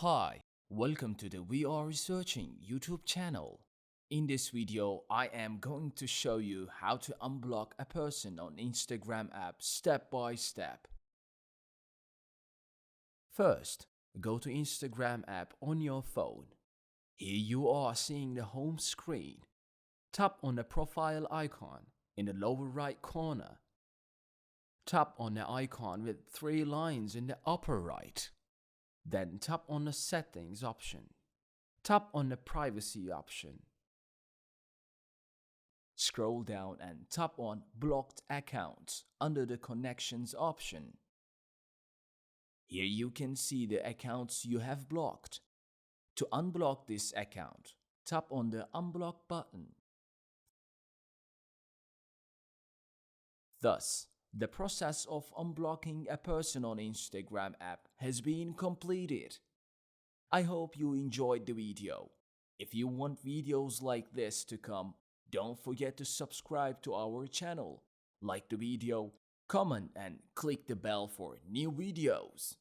Hi, welcome to the We Are Researching YouTube channel. In this video, I am going to show you how to unblock a person on Instagram app step by step. First, go to Instagram app on your phone. Here you are seeing the home screen. Tap on the profile icon in the lower right corner. Tap on the icon with three lines in the upper right. Then tap on the settings option. Tap on the privacy option. Scroll down and tap on blocked accounts under the connections option. Here you can see the accounts you have blocked. To unblock this account, tap on the unblock button. Thus, the process of unblocking a person on Instagram app has been completed. I hope you enjoyed the video. If you want videos like this to come, don't forget to subscribe to our channel, like the video, comment and click the bell for new videos.